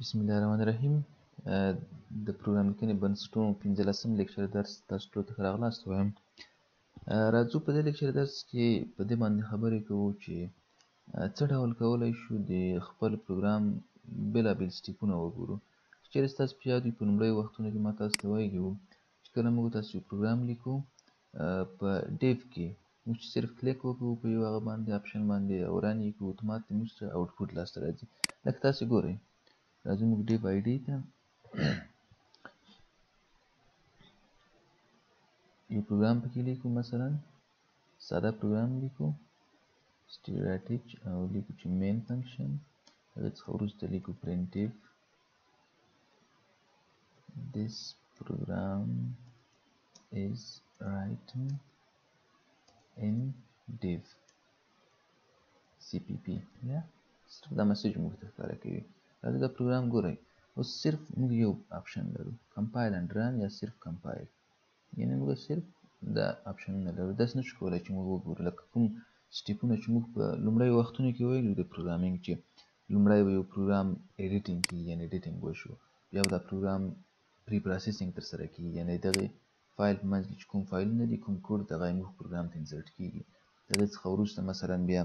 بسم الله الرحمن الرحیم. د پروګرام لیکنې بنسټونو 15 لیکچر درس تاسو ټولو ته راغلاست وایم. راځو په دې لیکچر درس کې په دې باندې خبرې کوو چې څه ډول کولی شو د خپل پروګرام بېلابېل سټیپونه وګورو. که چېرې ستاسو په یاد وي په لومړیو وختونو کې ما تاسو ته ویلي وو چې کله موږ تاسو یو پروګرام لیکو په ډیف کې موږ چې صرف کلیک وکړو په یو هغه باندې اپشن باندې او رن یې کړو اتومات موږ سره آوټپوټ لاسته راځي. لکه تاسو ګورئ راځو موږ ډیف آی ډي ته یو پروګرام پکې لیکو، مثلا ساده پروګرام لیکو static او لیکو چې main function، هغه څخه وروسته لیکو printf this program is written in div cpp. یا صرف دا مسیج موږ ته ښکاره کوي. راځئ دا پروګرام ګورئ. اوس صرف موږ یو آپشن لرو compile and run یا صرف compile، یعنې موږ صرف دا آپشنونه لرو. داسې نشو کولی چې موږ وګورو لکه کوم سټیپونه چې موږ په لومړیو وختونو کې ویلو د پروګرامینګ چې لومړی به یو پروګرام ایډیټینګ کېږي، یعنې ایډیټینګ وشو، بیا به دا پروګرام پری پروسیسینګ ترسره کېږي، یعنې دغې فایل په منځ کې چې کوم فایلونه دي کوم کوډ دغه موږ پروګرام ته انسرټ کېږي. د هغې څخه وروسته مثلا بیا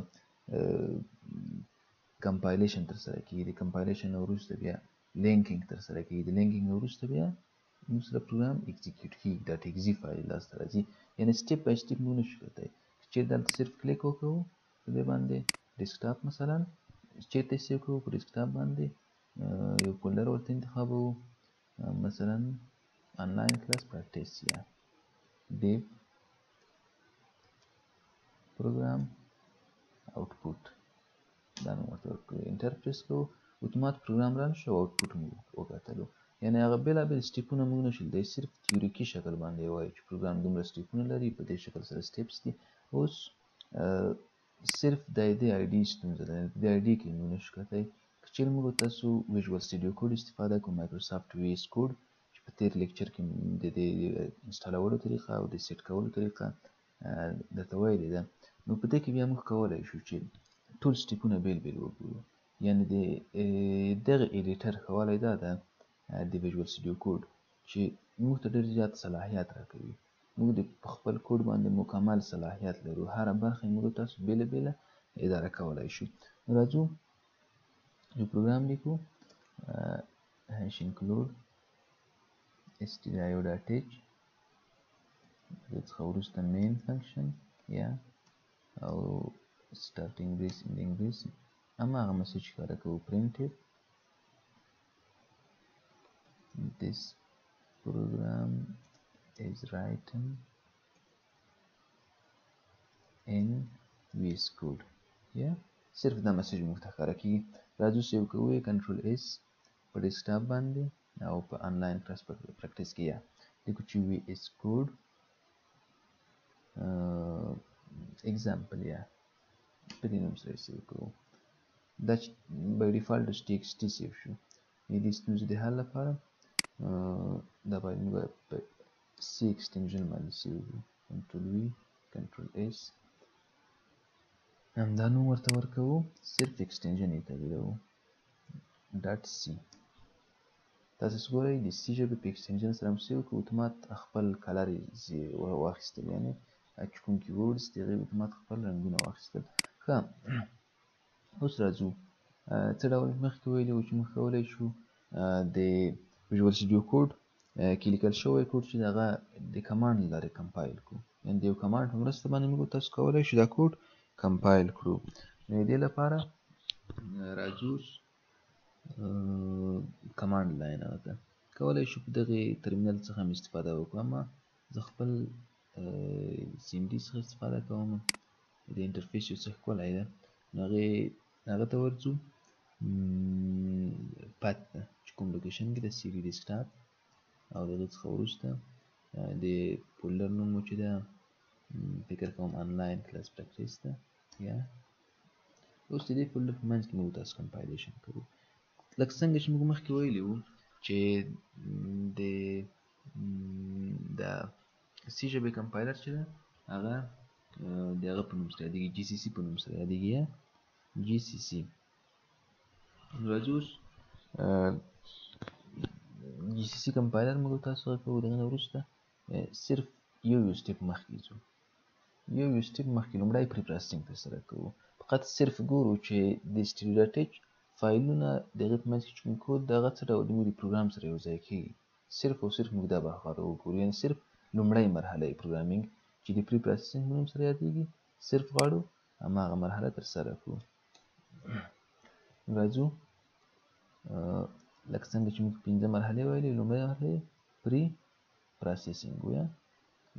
کمپایلیشن ترسره کېږي، د کمپایلیشن نه وروسته بیا لینکینګ ترسره کېږي، د لینکینګ نه وروسته بیا موږ سره پروګرام اکزیکیوټ کېږي، ډاټ اکزي فایل لاسته راځي. یعنې سټیپ بای سټیپ موږ نشو کتلی. چېرې دلته صرف کلیک وکړو په دې باندې ډیسکټاپ مثلا چېرته یې سیو کوو په ډیسکټاپ باندې یو فولډر ورته انتخابوو، مثلا آنلاین کلاس پراکټیس یا ډیف پروګرام آوټپوټ دا نوم ورته ورکړو، انټر پریس کوو، اتومات پروګرام رن شو او آوټپوټ مو وکتلو. یعنې هغه بېلابېل سټیپونه موږ نشو لیدلی، صرف تیوریکي شکل باندې وایو چې پروګرام دومره سټیپونه لري، په دې شکل سره سټیپس دي. اوس صرف د دې آی ډي ستونزه ده، د دې آی ډي کې موږ نشو کتلی. که چېرې موږ تاسو ویژوال سټوډیو کوډ استفاده کوو، مایکروسافټ وي ایس کوډ چې په تېر لیکچر کې د دې انسټالولو طریقه او د سیټ کولو طریقه درته ویلې ده، نو په دې کې بیا موږ کولی شو چې ټول سټیپونه بیل بیل وګورو. یعنې د دغه ایډیټر ښه والی دا ده د ویژوال سټوډیو کوډ چې موږ ته ډېر زیات صلاحیت راکوي. موږ د خپل کوډ باندې مکمل صلاحیت لرو، هره برخه یې موږ تاسو بیله بیله اداره کولی شو. راځو یو پروګرام لیکو هش انکلود stdio.h، دې څخه وروسته مین فنکشن یا او starting brace ending brace هماغه مسیج ښکاره کوو printf this program is written in VS Code. یا صرف دا مسیج موږ ته ښکاره کېږي. راځو سیو کوو یې کنټرول اس په ډیسکټاپ باندې او په آنلاین کلاس پراکټیس کې یا لیکو چې VS Code example یا په دې نوم سره یې سیو کوو. دا چې بای ډیفالټ txt سیو شو. د دې ستونزې د حل لپاره دا باید موږ په سی ایکسټنشن باندې سیو کړو، کنټرول وي کنټرول اس همدا نوم ورته ورکوو، صرف ایکسټنشن یې تغییروو ډاټ سی. تاسو ګورئ د سی ژبې په ایکسټنشن سره مو سیو کړو، اتومات خپل کلر یې واخیستل، یعنې چې کوم کیبورډز دي هغې اتومات خپل رنګونه واخیستل. ښه اوس راځو څه ډول مخکې ویلي وو چې موږ کولی شو د ویژوال سټوډیو کوډ کې لیکل شوی کوډ چې د هغه د کمانډ له لارې کمپایل کړو، یعنې د یو کمانډ په مرسته باندې موږ تاسو کولی شو دا کوډ کمپایل کړو. نو د دې لپاره راځو کمانډ لاین هغه ته کولی شو په دغې ترمینل څخه هم استفاده وکړو، اما زه خپل سی ام ډي څخه استفاده کوم. د انټرفیس یو څه ښکلی ده، نو هغه ته ورځو پات ته چې کوم لوکیشن کې د سی ډي ډیسکټاپ او د هغې څخه وروسته د فولډر نوم مو چې ده فکر کوم آنلاین کلاس پراکټیس ده. یا اوس د دې فولډر په منځ کې موږ تاسو کمپایلیشن کوو. لکه څنګه چې موږ مخکې ویلي وو چې د سی ژبې کمپایلر چې ده هغه د هغه په نوم سره یادېږي، GCC په نوم سره یادېږي یا GCC. راځو اوس جی سی سی کمپایلر موږ تاسو کوو دغه نه وروسته صرف یو سټیپ مخکې ځو. یو سټیپ مخکې لومړی پری پروسسینګ ترسره کوو. فقط صرف ګورو چې د سټیریوډاټیک فایلونه دغه په منځ کې چې کوم کود دغه څه ډول موږ د پروګرام سره یوځای کېږي. صرف او صرف موږ دا برخه وګورو، یعنې صرف لومړۍ مرحله یې پروګرامینګ چې د پری پروسسینګ په نوم سره یادېږي صرف غواړو هماغه مرحله ترسره کړو. راځو لکه څنګه چې موږ 5 مرحلې ویلې، لومړۍ مرحله پری پروسسینګ یا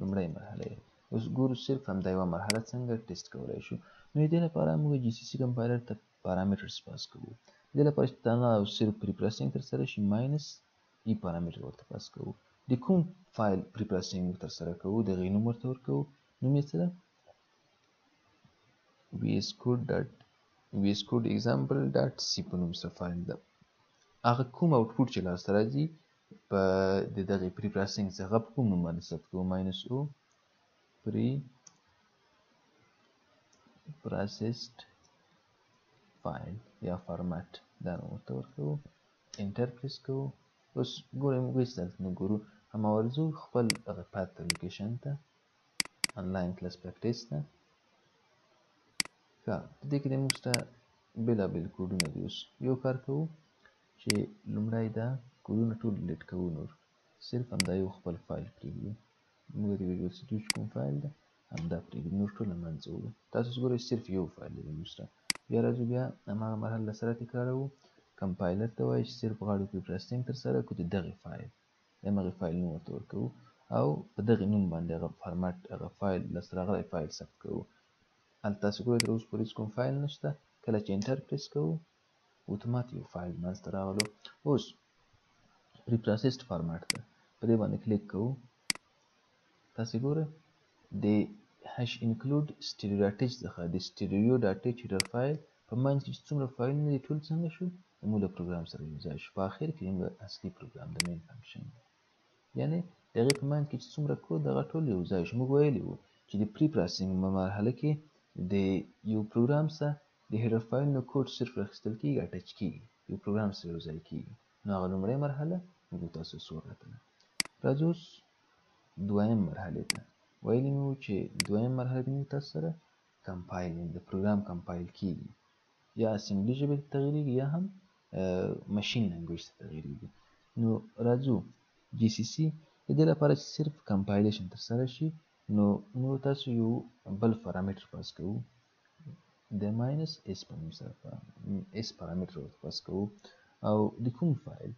لومړۍ مرحله. اوس ګورو صرف همدا یوه مرحله څنګه ټیسټ کولی شو. نو د دې لپاره موږ جي سی سی کمپایلر ته پارامترز پاس کوو. د دې لپاره چې دا صرف پری پروسسینګ ترسره شي ماینس ای پارامتر ورته پاس کوو. د کوم فایل پری پروسسینګ ترسره کوو د هغې نوم ورته ورکوو. نوم یې څه ده؟ VS Code example.c په نوم سره فایل ده. هغه کوم آوټپوټ چې لاسته راځي په د دغې پری پروسسینګ څخه په کوم نوم باندې ثبت کوو؟ ماینس او پری پروسسډ فایل یا فارمټ دا نوم ورته ورکوو. انټر پریس کوو. اوس ګورئ موږ هېڅ دلته نه ګورو، هماور ځو خپل هغه پات ته لوکیشن ته آنلاین کلاس پریکټیس ته. ښه په دې کې د موږ سره بېلابېل کوډونه دي. اوس یو کار کوو چې لومړی دا کوډونه ټول ډیلیټ کوو، نور صرف همدا یو خپل فایل پرېږدو. موږ د ویژوال سټوډیو چې کوم فایل ده همدا پرېږدو، نور ټول له منځه وړو. تاسو اوس ګورئ صرف یو فایل دی موږ سره. بیا راځو بیا هماغه مرحله له سره تکراروو. کمپایلر ته وایي چې صرف غواړو پری پروسسینګ ترسره کړو د دغې فایل، د همغې فایل نوم ورته ورکوو او په دغې نوم باندې هغه فارمټ هغه فایل لاسته راغلی فایل ثبت کوو. هلته تاسو ګورئ تر اوسه پورې هېڅ کوم فایل نشته. کله چې انټر پریس کوو اتومات یو فایل منځته راغلو. اوس پری پروسسډ فارمټ ده، په دې باندې کلیک کوو. تاسې ګورئ د هش انکلود سټیریوډاټیچ څخه د سټیریوډاټیچ هیډر فایل په منځ کې چې څومره فایلونه دي ټول څنګه شو؟ زموږ له پروګرام سره یوځای شو. په اخر کې زموږ اصلي پروګرام د مین فنکشن دی، یعنې د هغې په منځ کې چې څومره کود هغه ټول یوځای شو. موږ ویلي وو چې د پری پروسسینګ په مرحله کې د یو پروګرام سره د هیډر فایلونو کوډ صرف راخیستل کېږي، اټچ کېږي، یو پروګرام سره یوځای کېږي. نو هغه لومړۍ مرحله موږ تاسو اوس وکتله. راځو اوس دویم مرحلې ته. ویلي مې وو چې دویم مرحله کې موږ تاسو سره کمپایلینګ د پروګرام کمپایل کېږي، یا اسمبلي ژبې ته تغییرېږي یا هم مشین لینګویج ته تغییرېږي. نو راځو جي سی سی د دې لپاره چې صرف کمپایلیشن ترسره شي نو موږ تاسو یو بل پارامتر پاس کوو د ماینس اس په نوم سره اس پارامتر ورته پاس کوو او د کوم فایل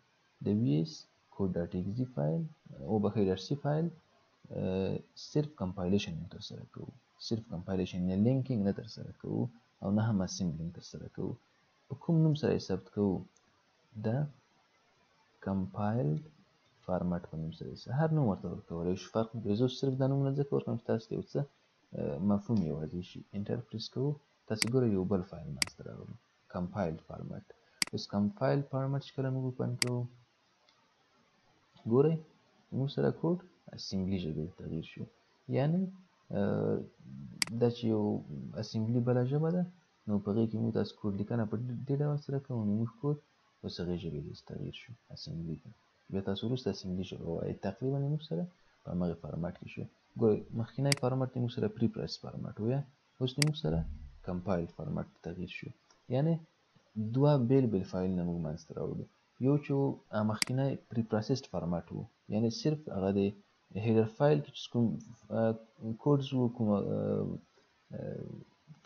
د VS Code.exe فایل او بخیر .c فایل صرف کمپایلیشن یې ترسره کوو. صرف کمپایلیشن یا لینکینګ نه ترسره کوو او نه هم اسمبلینګ ترسره کوو. په کوم نوم سره یې ثبت کوو؟ د کمپایلډ فارمټ په نوم سره یې هر نوم ورته ورکولی شو، فرق نه کوي. زه صرف دا نومونه ځکه ورکوم چې تاسو ته یو څه مفهوم یې واضح شي. انټر پریس کوو. تاسې ګورئ یو بل فایل منځته راغلو، کمپایلډ فارمټ. اوس کمپایلډ فارمټ چې کله موږ اوپن کوو ګورئ موږ سره کوډ اسمبلي ژبې ته تغییر شو، یعنې دا چې یو اسمبلي بله ژبه ده نو په هغې کې موږ تاسو کوډ لیکنه په دې ډول سره کوو نو موږ کوډ اوس هغې ژبې ته تغییر شو اسمبلي ته. بیا تاسو وروسته اسمبلي ژبه ووایئ. تقریبا موږ سره په همغې فارمټ کې شو. ګورئ مخکینی فارمټ د موږ سره پری پروسس فارمټ و، اوس د موږ سره کمپایلډ فارمټ ته تغییر شو، یعنې دوه بیل بیل فایلونه موږ منځته راوړو. یو چې مخکینی پری پروسسډ فارمټ و، یعنې صرف هغه د هیډر فایل کې چې کوم کوډز و، کوم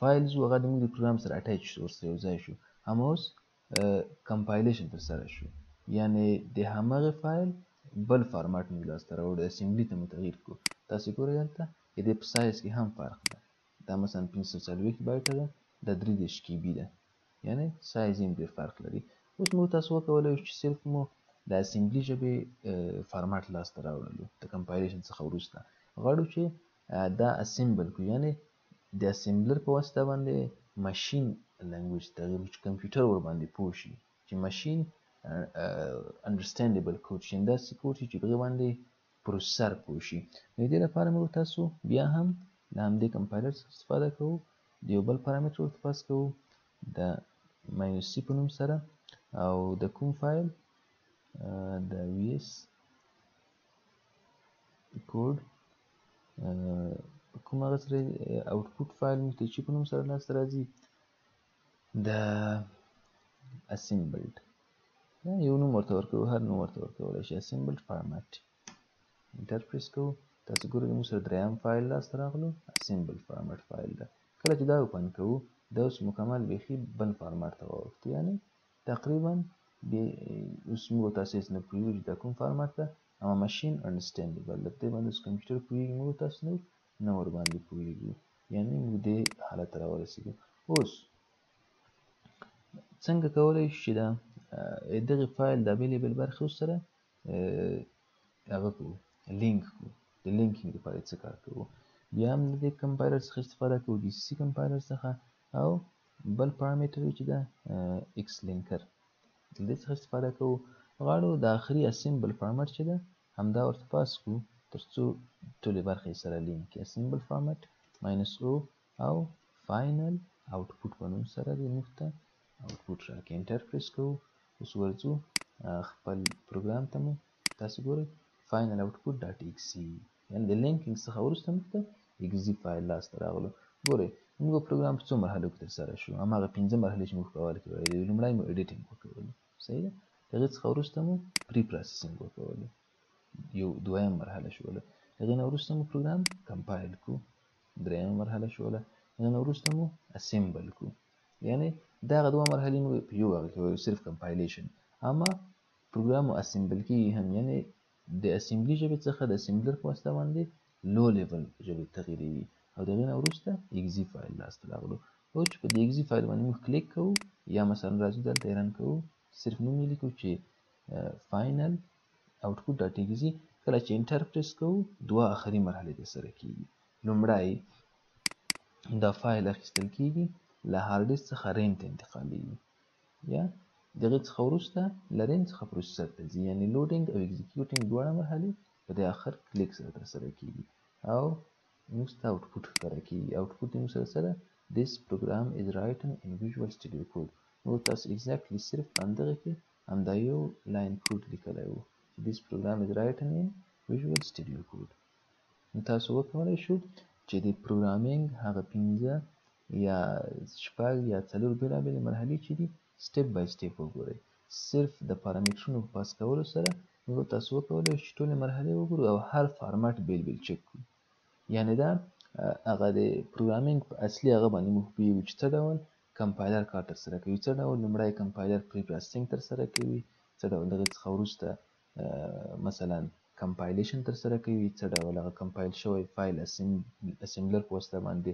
فایلز و، هغه زموږ د پروګرام سره اټچ شو، ورسره یوځای شو. اما اوس کمپایلیشن ترسره شو، یعنې د همغې فایل بل فارمټ موږ لاسته راوړو، اسمبلي ته مو تغییر کړو. تاسې ګورئ هلته د دې په سایز کې هم فرق ده. دا مثلا 540 بایټه ده، دا 33 KB ده، یعنې سایز یې ډېر فرق لري. اوس موږ تاسو وکولی شو چې صرف مو د اسمبلي ژبې فارمټ لاسته راوړلو د کمپایلیشن څخه وروسته. غواړو چې دا اسمبل کړو، یعنې د اسمبلر په واسطه باندې مشین لینګویج تغییر چې کمپیوټر ورباندې پوه شي، چې مشین انډرسټینډیبل کوډ شي، داسې کوډ شي چې په هغې باندې پروسسر پوه شي. نو د دې لپاره موږ تاسو بیا هم له همدې کمپایلر څخه استفاده کوو، د یو بل پارامتر ورته پاس کوو د ماینس سی په نوم سره او د کوم فایل د VS کوډ کوم هغه سره اوټپوټ فایل موږ ته چې په نوم سره لاسته راځي د assembled یو نوم ورته ورکوو، هر نوم ورته ورکولی شي. assembled format انټر پریس کوو، تاسو ګورئ موږ سره دریم فایل لاسته راغلو، assembled format فایل ده. کله چې دا اوپن کوو دا اوس مکمل بیخي بل فارمات ته واوښتو، یعنې تقریبا اوس موږ تاسو هېڅ نه پوهېږو چې دا کوم فارمات ده، اما ماشین انډرسټینډیبل ده. په دې باندې اوس کمپیوټر پوهېږي، موږ تاسو نه ورباندې پوهېږو، یعنې موږ دې حالت ته راورسېږو. اوس څنګه کولی شو چې دا دغې فایل د بیلې برخې سره هغه کوو، لینک کوو. د لینکینګ لپاره څه کار کوو؟ بیا هم د دې کمپایلر څخه استفاده کوو، GCC کمپایلر څخه، او بل پارامیټر چې ده ایکس لینکر، د دې څخه استفاده کوو. غواړو د آخري اسمبل فارمټ چې ده همدا ورته پاس کړو تر څو ټولې برخې سره لینک کړي. اسمبل فارمټ -o او فاینل آوټپوټ په نوم سره دې موږ ته آوټپوټ راکړي. انټر پریس کوو، اوس ورځو خپل پروګرام ته مو تاسو ګورئ فاینل آوټپوټ ډاټ اکسي، یعنې د لینکینګ څخه وروسته موږ ته اکسي فایل لاسته راغلو. ګورئ موږ پروګرام په څو مرحلو کې ترسره شو، هماغه 5 مرحلې چې موږ په اول کې ویلې. لومړی مو ایډیټینګ وکولو، صحیح ده. د هغې څخه وروسته مو پری پروسسینګ وکولو، یو دویم مرحله شوله. هغې نه وروسته مو پروګرام کمپایل کړو، دریمه مرحله شوله. هغې نه وروسته مو اسمبل کړو، یعنې دغه دوه مرحلې موږ په یو هغه کې ویلو، صرف کمپایلیشن. اما پروګرام مو اسمبل کېږي هم، یعنې د اسمبلي ژبې څخه د اسمبلر په واسطه باندې لو لیول ژبې تغییروي، او د هغې نه وروسته اکسي فایل لاسته راغلو. اوس چې په دې اکسي فایل باندې موږ کلیک کوو، یا مثلا راځو دلته یې رن کوو، صرف نوم یې لیکو چې فاینل آوټپوټ ډاټ اکسي. کله چې انټر پریس کوو دوه آخري مرحلې ترسره کېږي. لومړی دا فایل اخیستل کېږي، له هارډ ډیسک څخه ریم ته انتقالېږي، یا د هغې څخه وروسته له ریم څخه پروسیسر ته ځي، یعنې لوډینګ او اکزیکیوټینګ دواړه مرحلې په دې آخر کلیک سره ترسره کېږي، او موږ ته آوټپوټ ښکاره کېږي. آوټپوټ یې موږ سره څه ده؟ This program is written in Visual Studio Code. موږ تاسو ایگزیکټلی صرف په همدغه کې همدا یو لاین کوډ لیکلی و چې This program is written in Visual Studio Code. نو تاسو وکولی شو چې د پروګرامینګ هغه 15 یا 6 یا 4 بېلابېلې مرحلې چې دي سټیپ بای سټیپ وګورئ. صرف د پارامترونو په پاس کولو سره موږ تاسو وکولی شو چې ټولې مرحلې وګورو او هر فارمټ بیل بیل چک کړو. یعنې دا هغه د پروګرامینګ په اصلي هغه باندې موږ پوهېږو چې څه ډول کمپایلر کار ترسره کوي، څه ډول لومړی کمپایلر پری پروسسینګ ترسره کوي، څه ډول دغې څخه وروسته مثلا کمپایلیشن ترسره کوي، څه ډول هغه کمپایل شوی فایل اسمبلر په واسطه باندې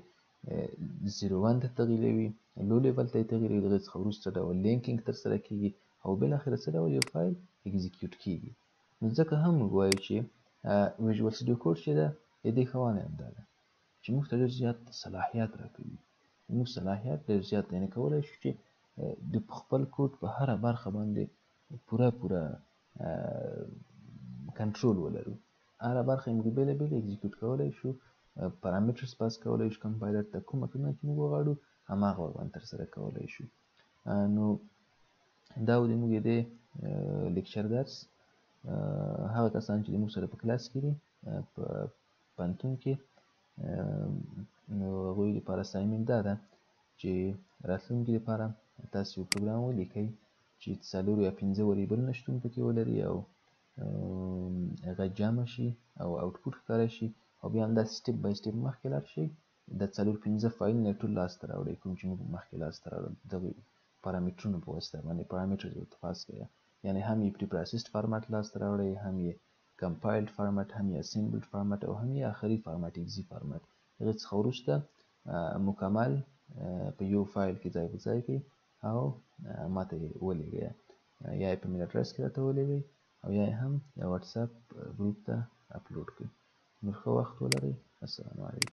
0-1 ته تغییروي، لو لیول ته یې تغییروي، دغې څخه وروسته ډول لینکینګ ترسره کېږي، او بالاخره څه ډول یو فایل اکزیکیوټ کېږي. نو ځکه هم موږ وایو چې ویژوال سټوډیو کوډ چې ده د دې ښه والی همدا ده چې موږ ته ډېر زیات صلاحیت راکوي. موږ صلاحیت ډېر زیات دی، یعنې کولی شو چې د خپل کوډ په هره برخه باندې پوره کنټرول ولرو. هره برخه یې موږ بېله بېله اکزیکیوټ کولی شو، پارامترز پاس کولی شو کمپایلر ته، کومه کړنه چې موږ وغواړو هماغه ورباندې ترسره کولی شو. نو دا و د موږ د لیکچر درس. هغه کسان چې موږ سره په کلاس کې دي په پوهنتون کې، نو هغوی لپاره اساینمنټ دا ده چې راتلونکي لپاره تاسو یو پروګرام ولیکئ چې 4 یا 5 وریبلونه شتون پکې ولري، او هغه جمع شي او آوټپوټ ښکاره شي، او بیا همداسې سټیپ بای سټیپ مخکې لاړ شئ. د 4-5 فایلونه یې ټول لاسته راوړئ، کوم چې موږ مخکې لاسته راوړل دغې پارامترونو په واسطه باندې. پارامترز ورته پاس کړئ، یعنې هم یې پری پروسسډ فارمټ لاسته راوړئ، هم یې کمپایلډ فارمټ، هم یې اسمبلډ فارمټ، او هم یې آخري فارمټ اکسي فارمټ. هغې څخه وروسته مکمل په یو فایل کې ځای په ځای کړئ او ماته یې ولېږئ، یا یې په میل اډرس کې راته ولېږئ، او یا یې هم واتساپ ګروپ ته اپلوډ کړئ. نو ښه وخت ولرئ. السلام علیکم.